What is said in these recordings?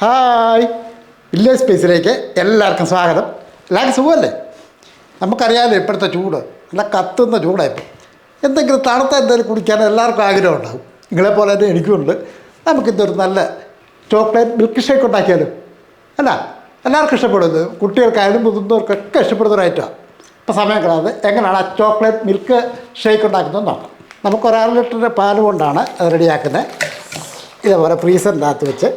Hi, village സ്പേസിലേക്ക് എല്ലാവർക്കും സ്വാഗതം. എല്ലാവർക്കും സുഖമല്ലേ? നമുക്കറിയാമല്ലോ ഇപ്പോഴത്തെ ചൂട്, നല്ല കത്തുന്ന ചൂടായിപ്പോൾ. എന്തെങ്കിലും തണുത്ത എന്തെങ്കിലും കുടിക്കാൻ എല്ലാവർക്കും ആഗ്രഹം ഉണ്ടാകും. നിങ്ങളെപ്പോലെ തന്നെ എനിക്കുണ്ട്. നമുക്കിതൊരു നല്ല ചോക്ലേറ്റ് മിൽക്ക് ഷേക്ക് ഉണ്ടാക്കിയാലും അല്ല, എല്ലാവർക്കും ഇഷ്ടപ്പെടുന്നത്, കുട്ടികൾക്കായാലും മുതിർന്നവർക്കൊക്കെ ഇഷ്ടപ്പെടുന്ന ഒരു ഐറ്റമാണ്. ഇപ്പോൾ സമയം കളയാതെ എങ്ങനെയാണ് ആ ചോക്ലേറ്റ് മിൽക്ക് ഷേക്ക് ഉണ്ടാക്കുന്നത് നോക്കാം. നമുക്ക് 1.5 ലിറ്റർ പാൽ കൊണ്ടാണ് അത് റെഡിയാക്കുന്നത്. ഇതേപോലെ ഫ്രീസറിൻ്റെ അകത്ത് വെച്ച്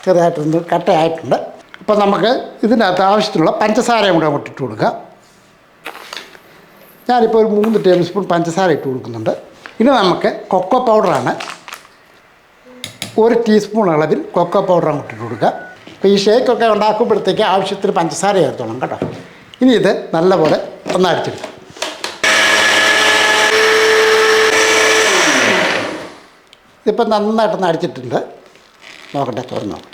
ചെറുതായിട്ടൊന്ന് കട്ടയായിട്ടുണ്ട്. അപ്പോൾ നമുക്ക് ഇതിനകത്ത് ആവശ്യത്തിനുള്ള പഞ്ചസാരയും കൂടെ അങ്ങോട്ട് ഇട്ട് കൊടുക്കാം. ഞാനിപ്പോൾ ഒരു 3 ടേബിൾ സ്പൂൺ പഞ്ചസാര ഇട്ട് കൊടുക്കുന്നുണ്ട്. ഇനി നമുക്ക് കൊക്കോ പൗഡറാണ്, 1 ടീസ്പൂൺ അളവിൽ കൊക്കോ പൗഡർ അങ്ങോട്ട് ഇട്ട് കൊടുക്കുക. അപ്പോൾ ഈ ഷേക്കൊക്കെ ഉണ്ടാക്കുമ്പോഴത്തേക്ക് ആവശ്യത്തിന് പഞ്ചസാര ചേർത്തോണം കേട്ടോ. ഇനി ഇത് നല്ലപോലെ ഒന്ന് അടിച്ചെടുക്കാം. ഇതിപ്പോൾ നന്നായിട്ടൊന്ന് അടിച്ചിട്ടുണ്ട്. നോക്കട്ടെ, തുറന്ന് നോക്കട്ടെ.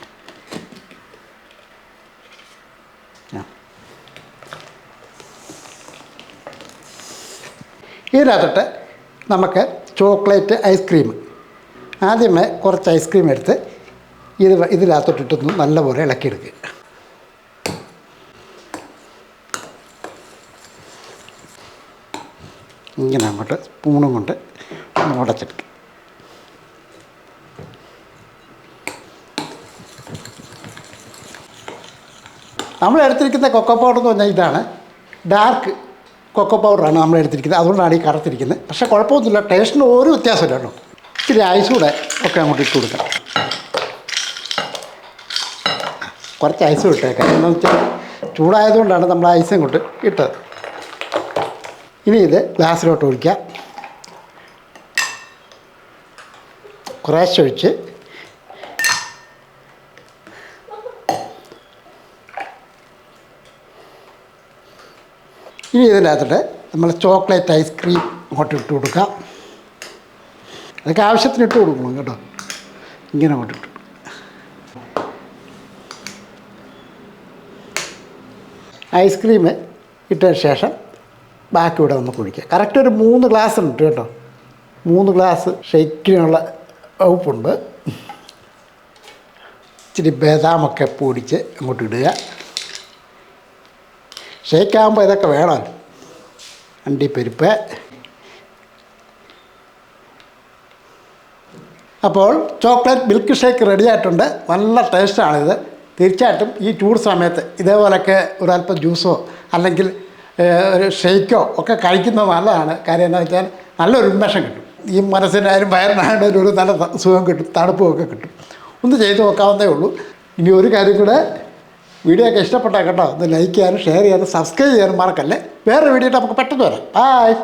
ഇതിനകത്തോട്ട് നമുക്ക് ചോക്ലേറ്റ് ഐസ്ക്രീം, ആദ്യമേ കുറച്ച് ഐസ്ക്രീം എടുത്ത് ഇതിനകത്തോട്ടിട്ടൊന്ന് നല്ലപോലെ ഇളക്കിയെടുക്കുക. ഇങ്ങനെ അങ്ങോട്ട് സ്പൂണും കൊണ്ട് ഒന്ന് ഉടച്ചെടുക്കുക. നമ്മൾ എടുത്തിരിക്കുന്ന കൊക്കോ പൗഡർ എന്ന് പറഞ്ഞാൽ ഇതാണ്, ഡാർക്ക് കൊക്കോ പൗഡറാണ് നമ്മൾ എടുത്തിരിക്കുന്നത്. അതുകൊണ്ടാണ് ഈ കറുത്തിരിക്കുന്നത്. പക്ഷേ കുഴപ്പമൊന്നുമില്ല, ടേസ്റ്റിന് ഒരു വ്യത്യാസമില്ല കേട്ടോ. ഇത്തിരി ഐസ് കൂടെ ഒക്കെ അങ്ങോട്ട് ഇട്ട് കൊടുക്കാം. കുറച്ച് ഐസ് ഇട്ടേക്കാം, എന്താണെന്ന് വെച്ചാൽ ചൂടായതുകൊണ്ടാണ് നമ്മൾ ഐസും കൊണ്ട് ഇട്ടത്. ഇനി ഇത് ഗ്ലാസ്സിലോട്ട് ഒഴിക്കാം. കുറേശ്ശെ ഒഴിച്ച് ഇനി ഇതിനകത്തിട്ട് നമ്മൾ ചോക്ലേറ്റ് ഐസ്ക്രീം അങ്ങോട്ട് ഇട്ട് കൊടുക്കാം. അതൊക്കെ ആവശ്യത്തിന് ഇട്ട് കൊടുക്കണം കേട്ടോ. ഇങ്ങനെ അങ്ങോട്ട് ഇട്ടു. ഐസ്ക്രീം ഇട്ടതിന് ശേഷം ബാക്കി ഇവിടെ നമുക്ക് കുടിക്കുക. കറക്റ്റ് ഒരു 3 ഗ്ലാസ് ഉണ്ട് കേട്ടോ. 3 ഗ്ലാസ് ഷേക്കിനുള്ള വകുപ്പുണ്ട്. ഇച്ചിരി ബദാമൊക്കെ പൊടിച്ച് അങ്ങോട്ട് ഇടുക. ഷേക്കാകുമ്പോൾ ഇതൊക്കെ വേണമല്ലോ. അണ്ടിപ്പരിപ്പ്. അപ്പോൾ ചോക്ലേറ്റ് മിൽക്ക് ഷേക്ക് റെഡി ആയിട്ടുണ്ട്. നല്ല ടേസ്റ്റാണിത്. തീർച്ചയായിട്ടും ഈ ചൂട് സമയത്ത് ഇതേപോലെയൊക്കെ ഒരല്പം ജ്യൂസോ അല്ലെങ്കിൽ ഒരു ഷേക്കോ ഒക്കെ കഴിക്കുന്നത് നല്ലതാണ്. കാര്യം എന്താണെന്ന് വെച്ചാൽ നല്ലൊരു ഉന്മേഷം കിട്ടും. ഈ മനസ്സിനായാലും വയറിനായാലും ഒരു നല്ല സുഖം കിട്ടും, തണുപ്പുമൊക്കെ കിട്ടും. ഒന്ന് ചെയ്ത് നോക്കാവുന്നതേ ഉള്ളൂ. ഇനി ഒരു കാര്യം കൂടെ, വീഡിയോ ഒക്കെ ഇഷ്ടപ്പെട്ടാൽ കേട്ടോ ഒന്ന് ലൈക്ക് ചെയ്യാനും ഷെയർ ചെയ്യാനും സബ്സ്ക്രൈബ് ചെയ്യാനും മറക്കല്ലേ. വേറെ വീഡിയോ നമുക്ക് പെട്ടെന്ന് വരാം. ബായ്.